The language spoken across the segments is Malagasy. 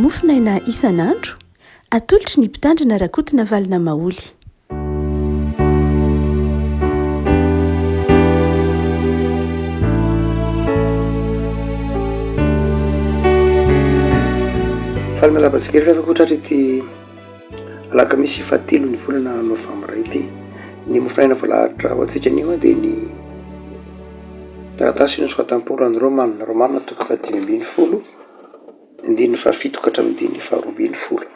mofinaina isan'andro atolotry ny mpitandrina rakotina valina maoly. Falmelabatsika rehefakotratra ity alakamisy fahatelo ny volana novambra ity ny mofinaina voalahatra ho antsika anio dia ny taratasy nosokatam-polo any romanina toko fahadimy ambin'ny folo indiny fahafito ka hatramin'ny diny faharoambin'ny folo.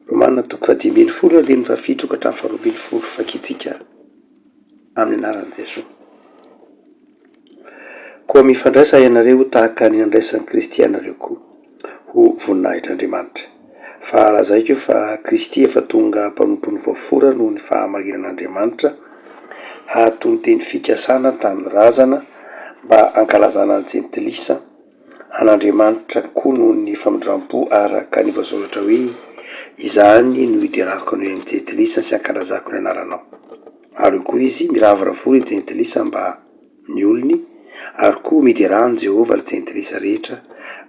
Romanina toko fahadimy ambin'ny folo indiny fahafito ka hatramin'ny faharoambin'ny folo fakitsika amin'ny anaran'i Jesosy. Koa mifandraisa ianareo tahaka ny andraisan'ny Kristy ianareo koa ho voninahitr'Andriamanitra. Fa lazaiko fa Kristy efa tonga mpanompon'ny voafora noho ny fahamarinan'Andriamanitra hatony teny fikasana tamin'ny razana mba ankalazana ny jentilisa an'Andriamanitra koa noho ny famindrampo araka ny voasoratra hoe izany no hiderako ny jentilisa sy ankalazako ny anaranao. Ary koa izy miravoravory ny jentilisa mba ny olony ary koa miderany Jehovah ny jentilisa rehetra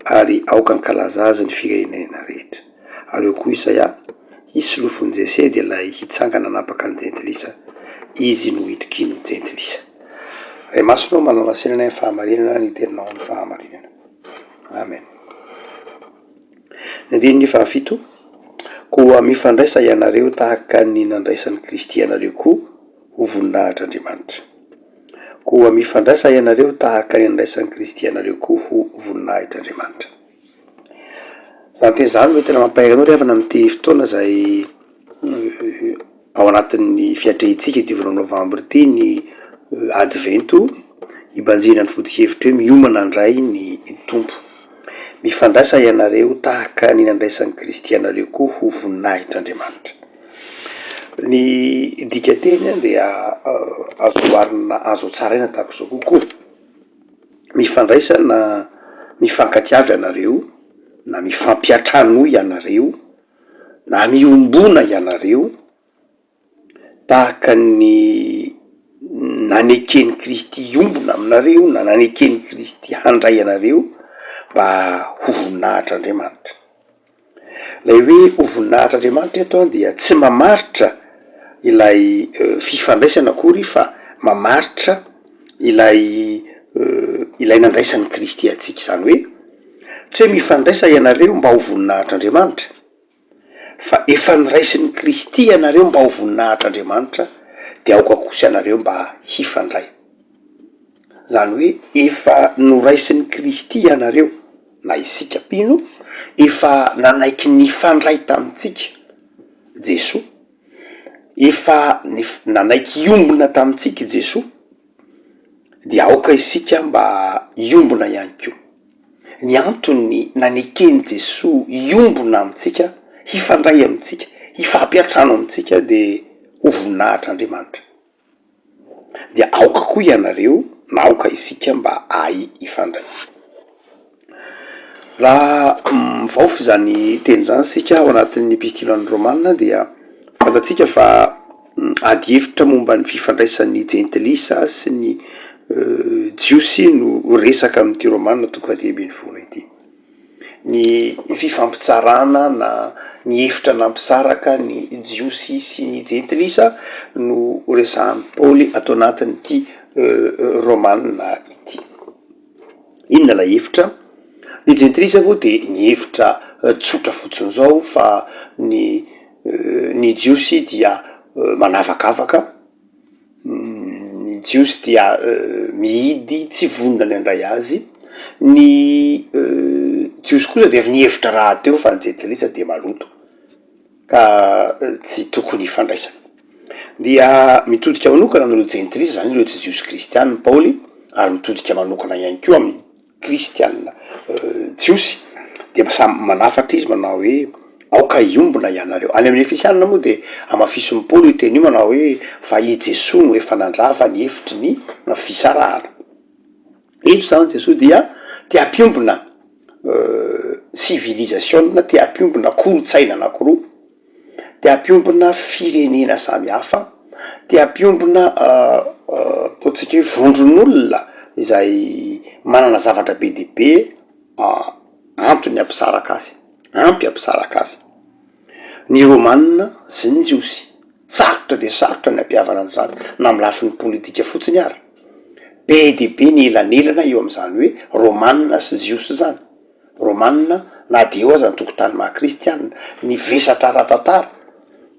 ary aoka ankalaza azy ny firenena rehetra. Ary koa Isaia hisolofon'i Jese dia ilay hitsangana napaka ny jentilisa izy no hitikiny ny jentilisa. Ray masonao manao lasenana ny fahamarinana ny teninao ny fahamarinana. Amen. Ny fahafito, koa mifandraisa ianareo tahaka ny nandraisan'ny Kristy ianareo koa ho voninahitr'Andriamanitra. Koa mifandraisa ianareo tahaka ny nandraisan'ny Kristy ianareo koa ho voninahitr'Andriamanitra. Zany teny zany hoe tena mampahay anao rehefa namity fotoana izay ao anatin'ny fiatrehitsika diovana novambra ity ny advento hibanjina ny vodikevitra hoe miomana indray ny tompo. Mifandraisa ianareo tahaka ny nandraisan'ny Kristy ianareo koa ho voninahitr'Andriamanitra. Ny dikateny dia azo oharina azo tsaraina tahaka izao kokoa. Mifandraisa na mifankatiavy ianareo na mifampiatrano ianareo na miombona ianareo tahaka ny nanekeny Kristy iombona aminareo na nanekeny Kristy handray ianareo mba ho voninahitr'Andriamanitra. Ilay hoe ho voninahitr'Andriamanitra eto dia tsy mamaritra ilay fifandraisana akory fa mamaritra ilay nandraisan'ny Kristy atsika. Izany hoe tsy hoe mifandraisa ianareo mba ho voninahitr'Andriamanitra fa efa niraisin'ny Kristy ianareo mba ho voninahitr'Andriamanitra dia aoka kosa ianareo mba hifandray. Zany hoe efa noraisin'ny Kristy ianareo na isika pino efa nanaiky nifandray tamintsika Jesosy, efa nanaiky iombona tamintsika Jesosy dia aoka isika mba iombona ihany koa. Ny antony nanekeny Jesosy iombona amintsika, hifandray amintsika, hifampiatrano amintsika dia ho voninahitr'Andriamanitra. Dia aoka koa ianareo na aoka isika mba hay hifandray. Raha mivaofy zany teny zany sika ao anatin'ny epistily an'ny Romanina dia fantatsika fa ady hevitra momba ny fifandraisan'ny jentilisa sy ny jiosy no resaka amin'ity Romanina toko fahatelo ambin'ny folo ity. Ny fifampitsarana na ny hevitra nampisaraka ny jiosy sy ny jentilisa no resahan'i Paoly atao anatin'ity Romanina ity. Inona ilay hevitra? Ny jentilisa moa dia ny hevitra tsotra fotsiny zao fa ny jiosy dia manavakavaka, ny jiosy dia mihidy tsy vonona ny andray azy, ny jiosy kosa dia ny hevitra raha teo fa ny jentilisa dia maloto ka tsy tokony hifandraisana. Dia mitodika manokana amin'ireo jentilisa zany ireo tsy jiosy kristianina Paoly ary mitodika manokana ihany koa amin'ny kristianina jiosy dia samy manafatra izy manao hoe aoka iombona ianareo. Any amin'ny efisianina moa dia amafison'ny Paoly io teny io manao hoe fa i Jesosy no efa nandrava ny hevitry ny fisarahana. Eto zany Jesosy dia te hampiombona civilisation, te hampiombona kolotsaina anankiroa, te hampiombona firenena samihafa, te hampiombona ataontsika hoe vondron'olona izay manana zavatra be dia be antony ampisaraka azy, ampy ampisaraka azy. Ny romanina sy ny jiosy sarotra de sarotra ny ampiavana an'izany na amin'ny lafin'ny politika fotsiny ary. Be de be ny elanelana eo am'izany hoe romanina sy jiosy zany. Romanina na de eo aza ny tokotany maha-kristianina, ny vesatra ara-tantara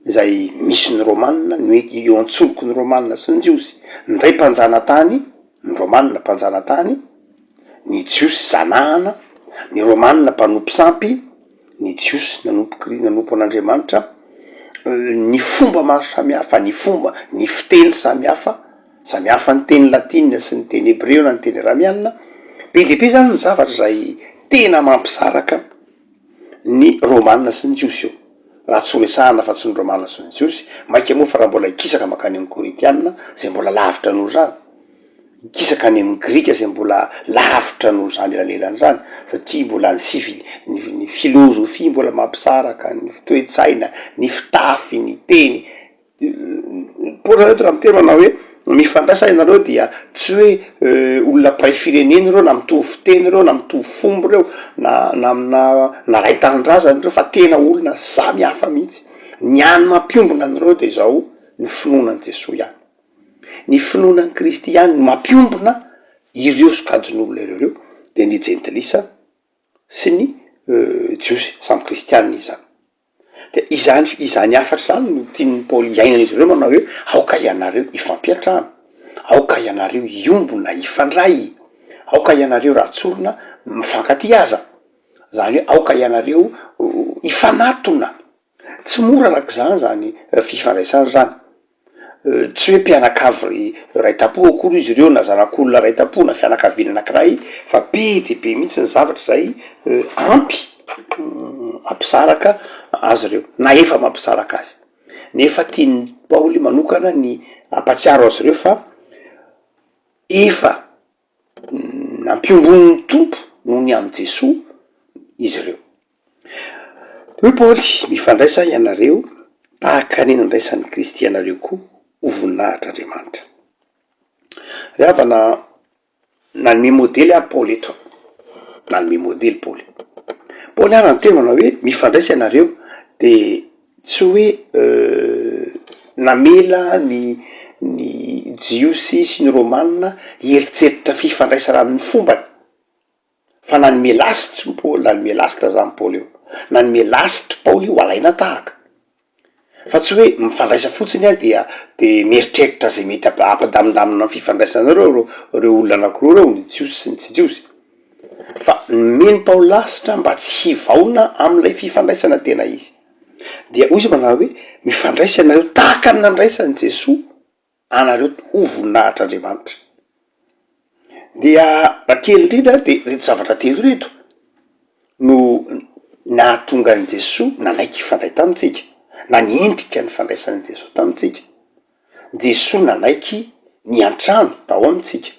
izay misy ny romanina, ny eo antsoloky ny romanina sy ny jiosy. Ny ray mpanjanatany, ny romanina mpanjanatany, ny jiosy zanahana, ny romanina mpanompo sampy, ny jiosy nanompo an'Andriamanitra, ny fomba maro samihafa, ny fomba, ny fiteny samihafa ny teny latina sy ny teny hebreo na ny teny aramianina. Be de be zany ny zavatra zay tena mampisaraka ny romanina sy ny jiosy io. Raha tsy horesahana fa tsy ny romanina sy ny jiosy, maika moa fa raha mbola hikisaka makany amin'ny korintianina zay mbola lavitra noho zany, hikisaka any amin'ny grika zay mbola lavitra noho zany elanelany zany, satria mbola ny filozofia mbola mampisaraka, ny fitoetsaina, ny fitafy, ny teny. Raha miteny manao hoe mifandraisa ianareo dia tsy hoe olona pray fireneny reo na mitovy fiteny reo na mitovy fombo reo na ray tanindrazany reo, fa tena olona samy hafa mihitsy. Ny any mampiombona an'ireo de zao ny finoanan'i Jesosy ihany, ny finoanan'i Kristy ihany mampiombona ireo sokajin'olona ireo de ny jentilisa sy ny jiosy samy kristianina izany. De izany afatra zany no tian'ny Paoly iainan'izy ireo manao hoe aoka ianareo ifampiatrano, aoka ianareo iombona ifandray, aoka ianareo ratsorona mifankaty aza, zany hoe aoka ianareo ifanatona. Tsy mora arak'izany zany fifandraisana zany. Tsy hoe mpianakavy raitapo akory izy ireo na zanak'olona raitapo na fianakaviana anankiray, fa be de be mihitsy ny zavatra zay ampisaraka azy ireo, na efa mampisaraka azy. Nefa tian'ny Paoly manokana ny ampatsiaro azy ireo fa efa nampiombon'ny tompo noho ny amin'ny Jesosy izy ireo. Hoe Paoly, mifandraisa ianareo tahaka ny nandraisan'ny Kristy ianareo koa ho voninahitr'Andriamanitra. Ravana nanome modely ary Paoly eto, nanome modely Paoly. Paoly ary ny tena manao hoe mifandraisa ianareo de tsy hoe namela ny jiosy sy ny romanina hieritseritra fifandraisana amin'ny fombany, fa nanome lasitry Paoly, nanome lasitra zany Paoly io, nanome lasitry Paoly ho alaina tahaka. Fa tsy hoe mifandraisa fotsiny dia mieritreritra zay mety ampadamindamina amin'ny fifandraisana reo olona anankiroa reo, ny jiosy sy ny tsy jiosy. Fa nomeny Paoly lasitra mba tsy hivaona amin'ilay fifandraisana tena izy. Dia hoy izy manao hoe mifandraisa ianareo tahaka ny nandraisan'i Jesosy anareo ho voninahitr'Andriamanitra. Dia raha kely indrindra de reto zavatra telo reto no nahatonga an'i Jesosy nanaiky hifandray tamintsika, na niendrika ny fandraisan'i Jesosy tamintsika. Jesosy nanaiky ny antrano tao amintsika,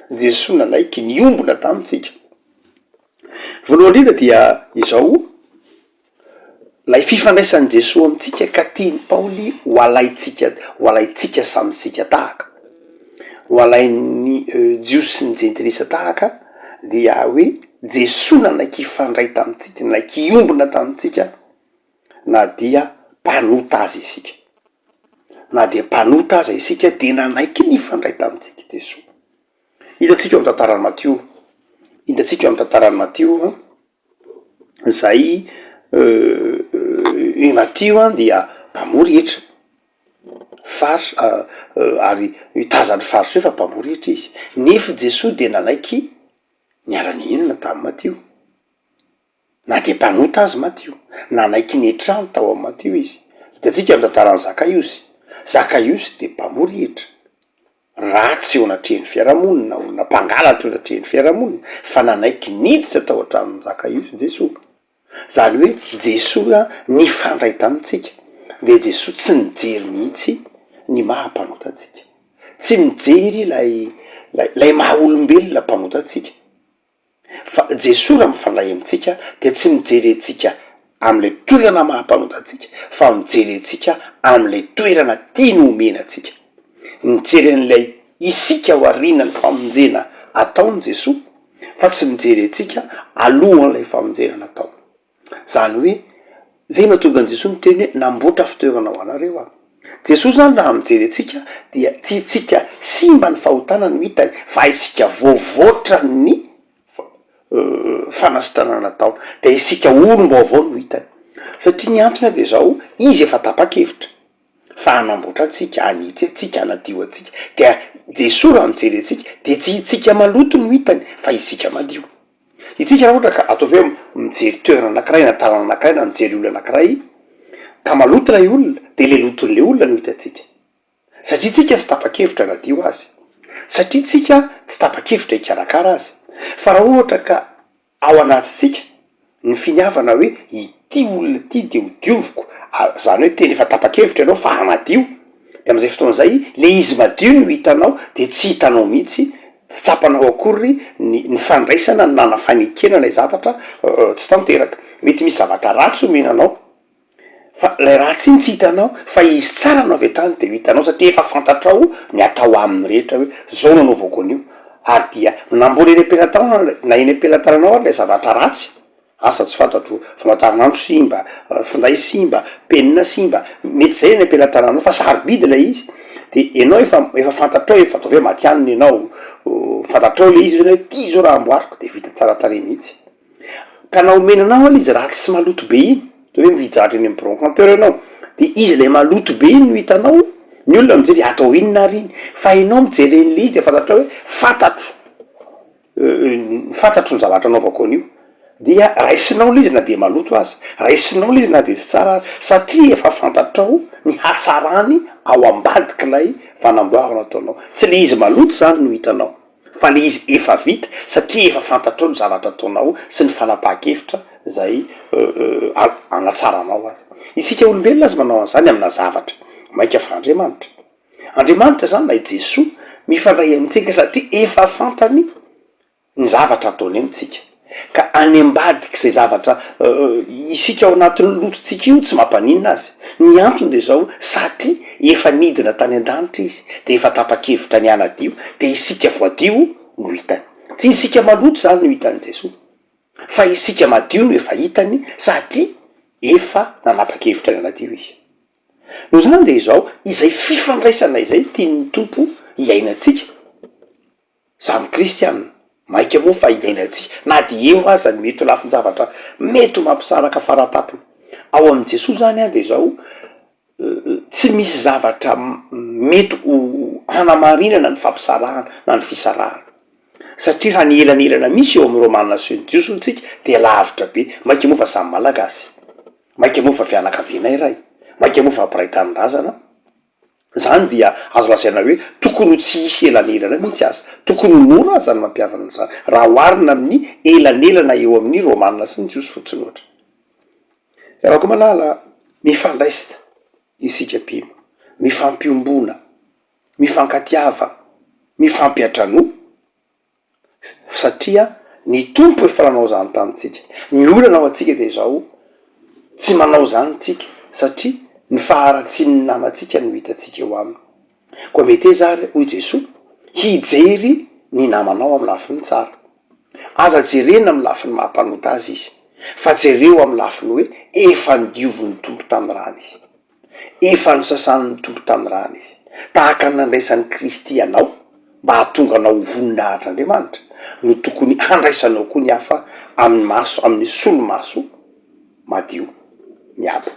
Jesosy nanaiky ny ombona tamintsika. Voalohany indrindra dia izao, lay fifandraisan'i Jesosy amintsika ka tiany Paoly ho alaitsika samitsika tahaka, ho alain'ny jiosy sy ny jentilisa tahaka, dia hoe Jesosy nanaiky hifandray tamintsika, nanaiky hiombona tamintsika, na dia mpanota azy isika. Na dia mpanota aza isika de nanaiky ny hifandray tamintsika Jesosy. Hitantsika amin'ny tantaran'ny Matio, zay i Matio dia mpamory hetra farsy ary tazany farsy fa mpamory hetra izy, nefa Jesosy de nanaiky niara-nihinana tamin'ny Matio, na de mpanota azy Matio, nanaiky ny trano tao amin'ny Matio izy. Hitantsika amin'ny tantaran'ny Zakaiosy de mpamory hetra, ratsy eo anatrehan'ny fiarahamonina, olona mpangalatra eo anatrehan'ny fiarahamonina, fa nanaiky niditra tao atramin'ny Zakaiosy Jesosy. Zany hoe Jesosy nifandray tamintsika, de Jesosy tsy nijery mihitsy ny maha-mpanota antsika, tsy mijery lay maha olombelona mpanota antsika, fa Jesosy raha mifandray amintsika de tsy mijery antsika am'le toerana maha-mpanota antsika, fa mijery antsika am'le toerana tiany omena antsika. Mijery an'ilay isika ho arinany famonjena ataon'i Jesosy, fa tsy mijery atsika alohan'ilay famonjena natao. Zany hoe zay mahatonga an' Jesosy miteny hoe namboatra fitoerana ho anareo aho. Jesosy zany raha mijery atsika dia tsy tsika simba ny fahotana no hitany fa isika voavoatra ny fanasitrana natao, de isika olom-baovao no hitany. Satria ny antony de zao, izy efa tapa-kevitra fa hanamboatra atsika, hanitsy atsika, hanadio atsika. Dia Jesosy raha mijery atsika de tsy itsika maloto no hitany fa isika madio. Itsika raha ohatra ka ataovy hoe mijery toerana anankiray na talana anankiray na mijery olona anankiray ka maloto lay olona, de le loton'le olona no hitatsika. Satria tsika tsy tapa-kevitra nadio azy, satria tsika tsy tapa-kevitra hikarakara azy. Fa raha ohatra ka ao anatintsika ny finiavana hoe ity olona ity de ho dioviko, zany hoe teny efa tapa-kevitra ianao fa hanadio, de am'izay fotoan'izay le izy madio no hitanao de tsy hitanao mihitsy, tsy tsapanao akory ny fandraisana ny nanafanekena lay zavatra tsy tanteraka. Mety misy zavatra ratsy omenanao fa lay ratsy iny tsy hitanao fa izy tsara no avy hatrany de ho hitanao satria efa fantatrao ny atao amin'ny rehetra hoe zao nanaovako an'io. Ary dia nambola eny am-pelantanana na eny am-pelantananao ary lay zavatra ratsy, asa tsy fantatro famantaranandro simba, finday simba, penina simba, mety zay eny am-pelantananao fa sarobidy lay izy, de ianao efa fantatrao, efa ataovy hoe matianina ianao, fantatrao le izy hoe ty zao raha amboariko, de vita tsara tarehy mihitsy. Ka na omenanao al izy raha tsy maloto be iny, toy hoe mividy eny am-brocanteur ianao, de izy le maloto be iny no hitanao, ny olona mijery atao inona ary iny, fa ianao mijery en'le izy de fantatrao hoe fantatro ny zavatra anaovako an'io, dia raisinao le izy na de maloto azy, raisinao le izy na de tsy tsara azy, satria efa fantatrao ny hatsarany ao ambadiky lay fanamboarana ataonao. Tsy le izy maloto zany no hitanao fa le izy efa vita, satria efa fantatrao ny zavatra ataonao sy ny fanapahan-kevitra zay anatsaranao azy. Isika olombelona azy manao an'izany amina zavatra mainka fa Andriamanitra. Andriamanitra zany na i Jesosy mifandray amintsika satria efa fantany ny zavatra ataony amintsika. Ka any ambadiky zay zavatra isika ao anatin'ny lototsika io tsy mampaninona azy. Ny antony de zao, satria efa nidina tany an-danitra izy de efa tapa-kevitra ny hanadio, de isika voadio no hitany. Tsy isika maloto zany no hitany Jesosy, fa isika madio no efa hitany satria efa nanapa-kevitra ny hanadio izy. No zany de zao, izay fifandraisana izay tian'ny tompo hiainantsika samy kristianina, mainka moa fa hiainantsika na de eo aza ny mety ho lafiny zavatra mety ho mampisaraka faratapony ao amin'i Jesosy zany a de zao tsy misy zavatra mety ho hanamarinana ny fampisarahana na ny fisarahana, satria raha ny elanelana misy eo amin'ny Romanina sy ny Jiosy tsika de lavitra be. Mainka moa fa samy malagasy, mainka moa fa fianakaviana iray, mainka moa fa ampiray tanindrazana. Zany dia azo lasaina hoe tokony tsy hisy elanelana mihitsy azy, tokony mora zany mampiavana zany raha oharina amin'ny elanelana eo amin'ny Romanina sy ny Jiosy fotsiny ohatra. Raha koa malala mifandraisa isika mpino, mifampiombona, mifankatiava, mifampiatrano, satria ny tompo efa nanao zany tamitsika. Ny olana ao atsika de zao tsy manao zany tsika satria ny faharatsian'ny namatsika no hitatsika eo aminy. Koa mety zary hoy Jesosy hijery ny namanao amin'ny lafiny tsara. Aza jerena amin'ny lafiny mampanota azy izy, fa jereo amin'ny lafiny hoe efa nidioviny tompo tamy rany izy, efa nisasan'ny tompo tamy rany izy. Tahaka ny nandraisan'ny Kristy anao mba hahatonga anao ho voninahitr'Andriamanitra no tokony handraisanao koa ny hafa amin'ny maso, amin'ny solomaso madio miabo.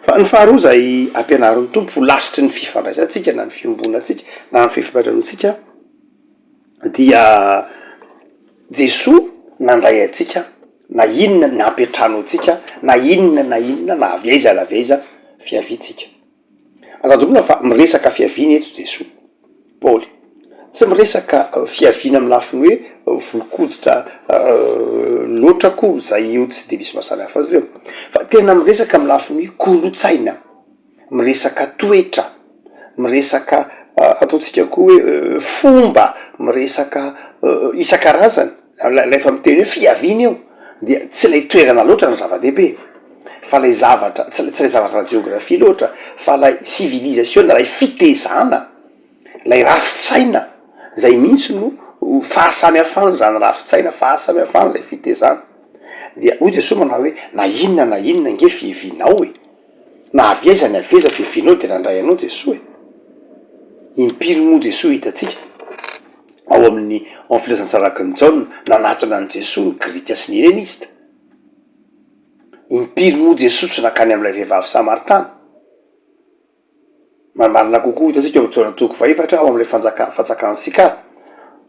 Fa ny faharoa zay ampianarin'ny tompo lasitry ny fifandraisantsika na ny fiombonatsika na ny fifampatranontsika dia Jesosy nandray atsika na inona ny ampiatrano atsika na inona na avy aiza fiavitsika. Azadokona fa miresaka fiaviana eto Jesosy, Paoly tsy miresaka fiaviana amin'ny lafiny hoe volokoditra loatra koa zay io tsy de misy masana hafa azy reo, fa tena miresaka amin'ny lafiny hoe kolotsaina, miresaka toetra, miresaka ataotsika koa hoe fomba, miresaka isan-karazany. Lefa miteny hoe fiaviana eo dia tsy lay toerana loatra ny zava-dehibe, fa lay zavatra tsy lay zavatra geografia loatra, fa lay civilisation, lay fitezana, lay rafitsaina zay mihitsy no fahasamihafana zany rafitsaina fahasamihafana lay fitezana dia hoy Jesosy manao hoe na inona nge fievinao e na aviezany aveza fievinao de nandray anao Jesosy e impiry moa Jesosy hitatsika ao amin'ny filazantsaraky ny Jaona nanatona an Jesosy ny grika sy ny helenista impiry moa Jesosy tsy nakany am'ilay vehivavy Samaritana marina kokoa hitatsika eo Jaona toko faefatra ao am'ilay fanjakana Sikara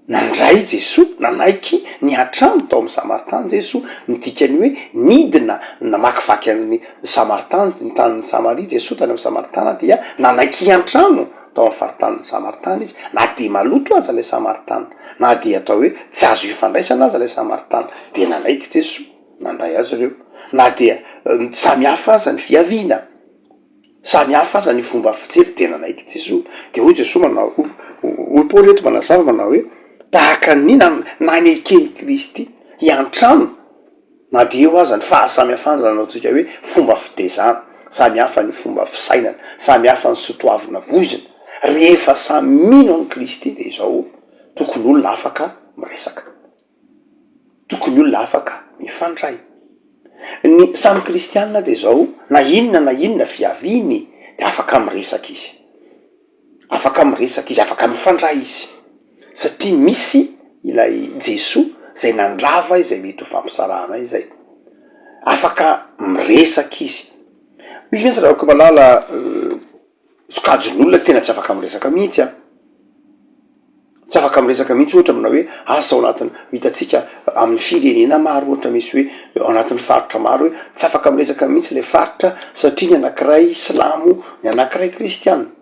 nandray Jesosy nanaiky niatrano tao amin'ny Samaritana Jesosy midikany hoe nidina namakivaky amin'ny Samaritana ny tanin'ny Samaria Jesosy tany amin'ny Samaritana dia nanaiky hiantrano tao amin'ny faritany Samaritana izy na de maloto aza lay Samaritana na de atao hoe tsy azo ifandraisana aza lay Samaritana de nanaiky Jesosy nandray azy ireo na dia samihafa aza ny fiaviana samihafa aza ny fomba fijery de nanaiky Jesosy de hoy Jesosy manao hoy Paoly eto manazava manao hoe tahaka nina nanekeny Kristy hiantrano na de eo aza ny fahasamihafana zanao tsika hoe fomba fitezana samihafa ny fomba fisainana samihafa ny sotoavina vozina rehefa samy mino any Kristy de izao tokony olona afaka miresaka tokony olona afaka mifandray ny samy kristianina de zao na inona fiaviny de afaka miresaka izy afaka mifandray izy satria misy ilay Jesosy zay nandrava izay mety ho fampisarana izay afaka miresaka izy misy mihitsy raha ko malala sokajin'olona tena tsy afaka miresaka mihitsy tsy afaka miresaka mihitsy ohatra aminao hoe asa ao anatiny hitatsika amin'ny firenena maro ohatra misy hoe ao anatin'ny faritra maro hoe tsy afaka miresaka mihitsy le faritra satria ny anankiray silamo ny anankiray kristianina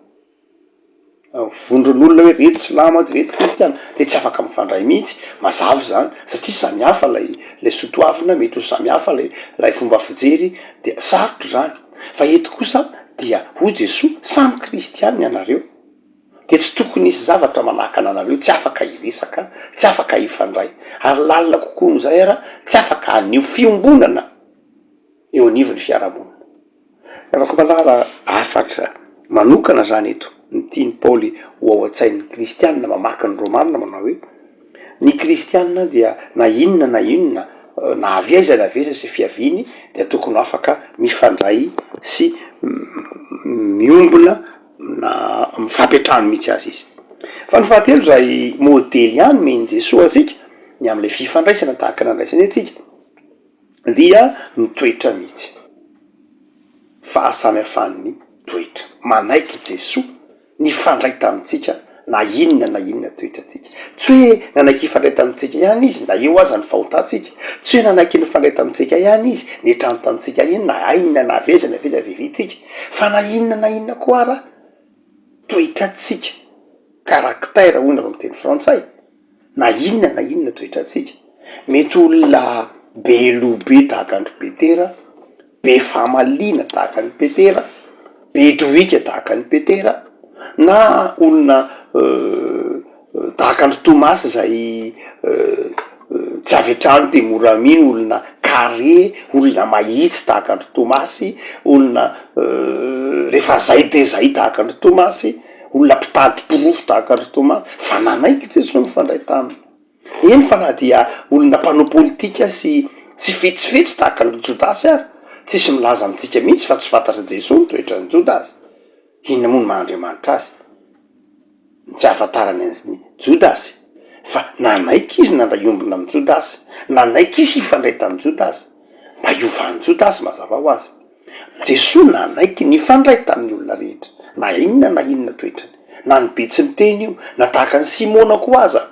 vondron'olona hoe reto silamo ady reto kristianina de tsy afaka mifandray mihitsy mazava zany satria samihafa lay sotoavina mety ho samihafa lay fomba fijery de sarotro zany fa eto kosa dia hoy Jesosy samy kristianina ianareo de tsy tokony isy zavatra manahaka anareo tsy afaka hiresaka tsy afaka hifandray ary lalina kokoa nozay ara tsy afaka anio fiombonana eo anivon'ny fiarahamonina afaka malala afatra manokana zany eto ny tiany Paoly ho ao an-tsain'ny kristianina mamaky ny romanina manao hoe ny kristianina dia na inona na avieza sy fiaviny dia tokony afaka mifandray sy miombona na mifampiatrano mihitsy azy izy fa ny fahatelo zay modely ihany meny Jesosy atsika ny am'le fifandraisana tahaka nandraisany atsika dia ny toetra mihitsy fahasamihafan'ny toetra manaiky Jesosy nifandray tamitsika na inona toetratsika tsy hoe nanaiky hifandray tamitsika ihany izy na eo aza ny fahotatsika tsy hoe nanaiky nifandray tamitsika ihany izy ny trano tamitsika iny na inona na avezana vevitsika fa na inona koa ara toetratsika karaktera hoy nareo miteny frantsay na inona toetratsika mety olona be lobe tahaka andro Petera be famalina tahaka ny Petera be droika tahaka ny Petera na olona tahaka andro Tomasy zay tsy avy atrano de mora mino olona kare olona mahitsy tahaka andro Tomasy olona rehefa zay de zay tahaka andro Tomasy olona mpitady porofo tahaka andro Tomasy fa nanaiky Jesosy mifandray taminy eny fa na dia olona mpanao politika sy fetsifetsy tahaka andro Jodasy ary tsisy milaza amitsika mihitsy fa tsy fantatra Jesosy ny toetrany Jodasy inona moa ny Mahandriamanitra azy tsy ahafantarany any Jodasy fa nanaiky izy nandray ombona amin'ny Jodasy nanaiky izy hifandray tamin'ny Jodasy mba hiovan'ny Jodasy mazava ho azy Jesosy nanaiky nifandray tamin'ny olona rehetra na inona toetrany na ny be tsy miteny io na tahaka ny Simona koa aza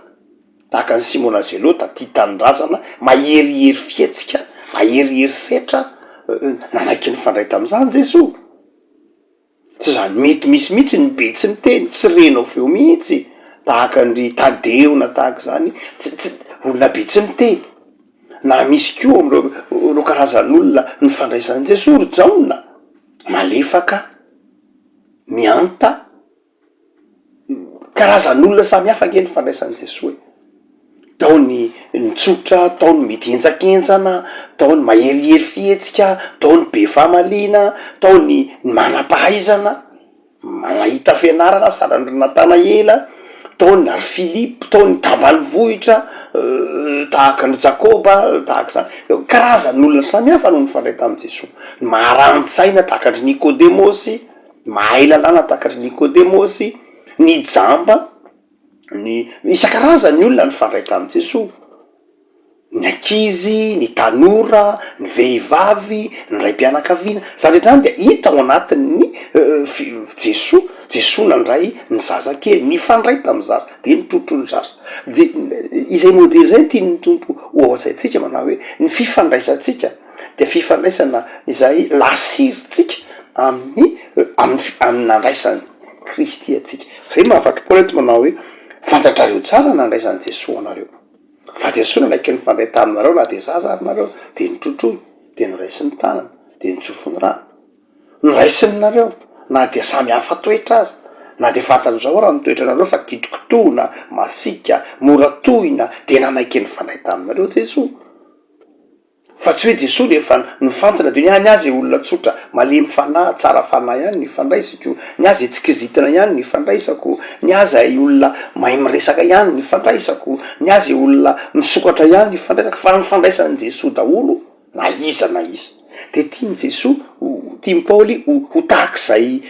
tahaka ny Simona Zelota tia tanindrazana maherihery fietsika maherihery setra nanaiky nifandray tam'izany Jesosy tsy zany mety misy mihitsy ny be tsy miteny tsy renao feo mihitsy tahaka ny Tadeo na tahaka zany tsy olona be tsy miteny na misy koa am'reo karazan'olona nifandraisan'i Jesosy ry Jaona malefaka mianta karazan'olona samihafa nge nifandraisan'i Jesosy tao ny tsotra tao ny mety enjakenjana tao ny maherihery fihetsika tao ny be famalina tao ny manam-pahaizana manahita fianarana sarandro natana ela taony ary Philippe, taony Tambanivohitra, tahaka ny Jakoba, tahaka zany karazan'olona samihafa no mifandray tamy Jesosy. Marani-tsaina tahaka andry Nikodemosy, mahay lalàna tahaka andry Nikodemosy, ny jamba, ny isan-karazany olona nifandray tamy Jesosy. Ny ankizy, ny tanora, ny vehivavy, ny raim-pianakaviana, zany rehetra dia hita ao anatin'ny Jesosy. Jesosy nandray ny zaza kely, nifandray tamy zaza, de nitrotro ny zaza. Izay modely zay tiany ny tompo ohasaitsika manao hoe ny fifandraisantsika de fifandraisana izay lasiritsika amin'ny nandraisany Kristy atsika. Zay mahafatry Paoly eto manao hoe fantatrareo tsara nandraisany Jesosy anareo. Fa Jesosy nanaiky nifandray taminareo na de zaza ary nareo, de nitrotroy, de niraisy ny tanany, de nitsofony rano. Niraisiny nareo, na de samy hafa toetra azy, na de fantan'izao raha nitoetra nareo fa kitokitona, masika, moratohina, de nanaiky nifandray taminareo Jesosy. Fa tsy hoe Jesosy rehefa nifantana de ny azy olona tsotra, malemy fanahy, tsara fanahy ihany nifandraisako, ny azy tsikizitina ihany nifandraisako, ny azy olona mahay miresaka ihany nifandraisako, ny azy olona misokatra ihany nifandraisako, fa nifandraisany Jesosy daholo na iza na iza. De tiany Jesosy, tiany Paoly ho tahak'izay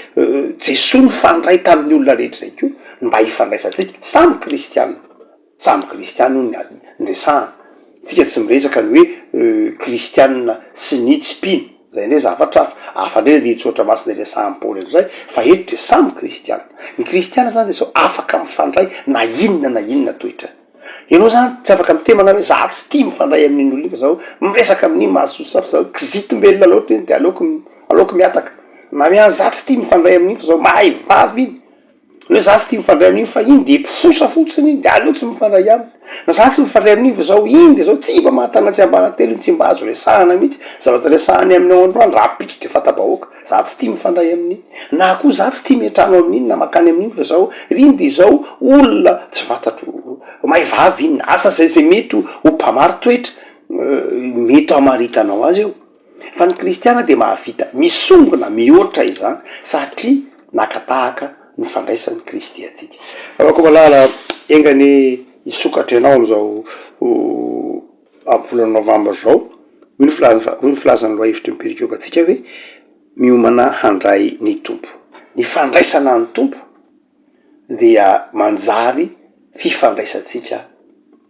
Jesosy nifandray tamin'ny olona rehetra zay ko mba hifandraisantsika samy kristianina. Samy kristianina no ny resahana. Tsika tsy miresaka ny hoe kristianina sy nitspino, zay ndray zavatra hafa ndray le tsotra masina resahan'ny Paoly zay, fa eto de samy kristianina. Ny kristianina zany de zao afaka mifandray na inona toetra. Ianao zany tsy afaka mitemana hoe za tsy tia mifandray amin'iny olona zao, miresaka amin'iny mahasosa fa zao kizitombelona loatra iny de aleoko miataka. Na hoe za tsy tia mifandray amin'iny fa zao mahay vavy iny. Hoe za tsy tia mifandray amin'iny fa iny de posa fotsiny iny de aleoko tsy mifandray aminy. Na za tsy mifandray amin'iny fa zao iny de zao tsy mba mahatana tsy ambana telo, tsy mba azo resahana mihitsy. Zavatra resahany amin'ny androany raha pitry de fatabahoaka. Za tsy tia mifandray amin'iny. Na koa za tsy tia miantrano amin'iny na makany amin'iny fa zao iny de zao olona tsy fantatro mahay vavy iny, asa zay mety ho mpamary toetra, mety hamaritanao azy eo. Fa ny kristiana de mahavita misongona mihoatra izany satria nakatahaka ny fandraisan'ny Kristy atsika. Afaka malala engany hisokatra ianao am'izao amin'ny volana novambra zao, ny filazany loha hevitry mipirikioka atsika hoe miomana handray ny tompo. Ny fandraisana ny tompo dia manjary fifandraisantsika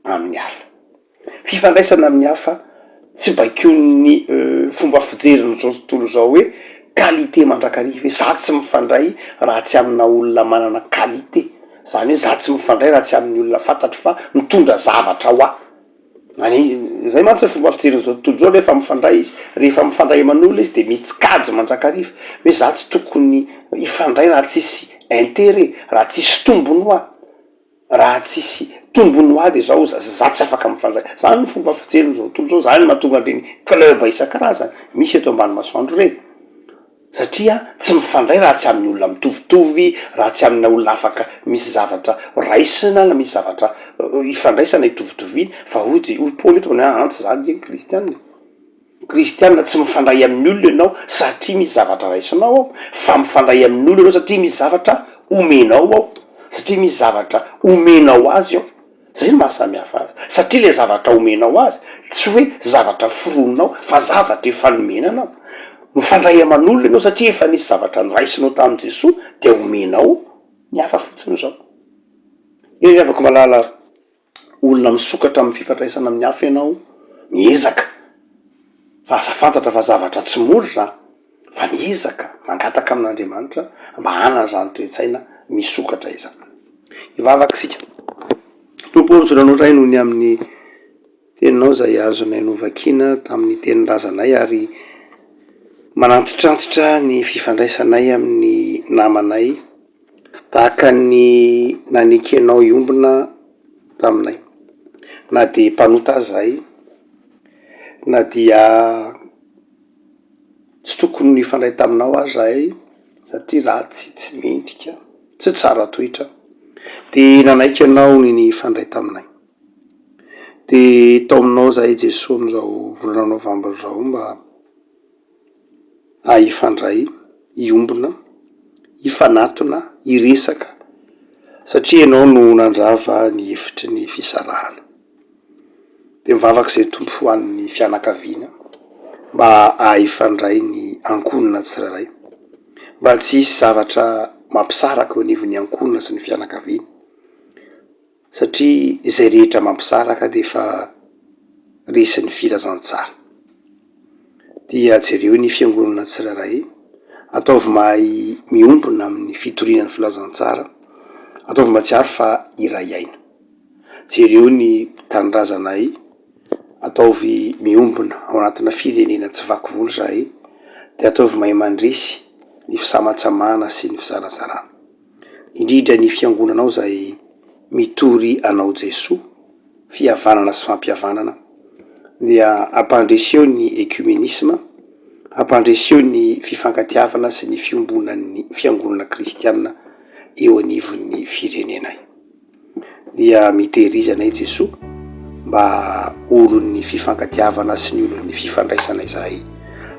amin'ny hafa. Fifandraisana amin'ny hafa tsy baiko'ny fomba fijeriny zao tontolo zao hoe qualité mandrakariva hoe za tsy mifandray raha tsy amina olona manana qualité. Zany hoe za tsy mifandray raha tsy amin'ny olona fantatry fa mitondra zavatra ho ahy. Zay mantsy fomba fijeriny zao tontolo zao rehefa mifandray izy, rehefa mifandray aman'olona izy de mitsikajy mandrakariva hoe za tsy tokony hifandray raha tsisy intérêt, raha tsisy tombony ho ahy. Raha tsisy tombony ho ahy de zao za tsy afaka mifandray. Zany ny fomba fijeriny zao tontolo zao, zany mahatonga an'ireny club isan-karazany misy eto ambany masoandro reny. Satria tsy mifandray raha tsy amin'ny olona mitovitovy, raha tsy amina olona afaka misy zavatra raisina na misy zavatra ifandraisana hitovitoviana, fa hoy Paoly eto hoe antsy zany ny kristianina. Kristianina tsy mifandray amin'ny olona ianao satria misy zavatra raisinao ao, fa mifandray amin'ny olona ianao satria misy zavatra omenao ao, satria misy zavatra omenao azy ao. Zay no mahasamihafa azy. Satria le zavatra omenao azy tsy hoe zavatra forononao fa zavatra efa nomenanao. Mifandray aman'olona ianao satria efa nisy zavatra niraisinao tamin'i Jesosy de omenao ny hafa fotsiny zao. Iny afaka malala olona misokatra amin'ny fifandraisana amin'ny hafa ianao, miezaka. Fa aza fantatra fa zavatra tsy mora zany, fa miezaka mangataka amin'Andriamanitra mba hanana zany toe-tsaina misokatra izany. Ivavaka sika. Tompo misoranao ray noho ny amin'ny teninao zay azonay novakina tamin'ny tenin-drazanay ary manantitrantitra ny fifandraisanay amin'ny namanay tahaka ny nanekenao iombona taminay. Na de mpanota zay, na dia tsy tokony ny fandray taminao azy zahay satria raha tsy mendrika, tsy tsara toetra. De nanaiky ianao ny fandray taminay. De tao aminao zahay Jesosy am'izao volana novambra zao mba hifandray, iombona, hifanatona, hiresaka satria ianao no nandrava ny hevitry ny fisarahana de mivavaky zay tompo hoan'ny fianakaviana mba ahifandray ny ankonina tsiraray, mba tsy hisy zavatra mampisaraka eo anivon'ny ankonina sy ny fianakaviana satria izay rehetra mampisaraka de efa resin'ny filazantsara. Dia jereo ny fiangonana tsiraray, ataovy mahay miombona amin'ny fitorian'ny filazantsara, ataovy matsiaro fa iray aina. Jereo ny tanindrazanay, ataovy miombona ao anatina firenena tsy vaky volo zahay, de ataovy mahay mandresy ny fisamatsamana sy ny fisalasarana. Indrindra ny fiangonanao zay mitory anao Jesoa, fihavanana sy fampihavanana, dia ampandreseo ny ecumenisme, ampandreseo ny fifankatiavana sy ny fiombonan'ny fiangonana kristianina eo anivon'ny firenenay. Dia mitehirizanay Jesoa mba olon'ny fifankatiavana sy ny olon'ny fifandraisanay zahay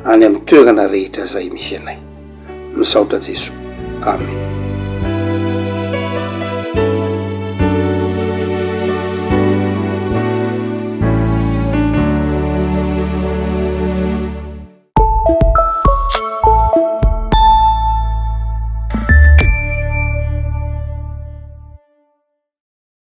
any amin'ny toerana rehetra zay misy anay. Misaotra Jesoa. Amen.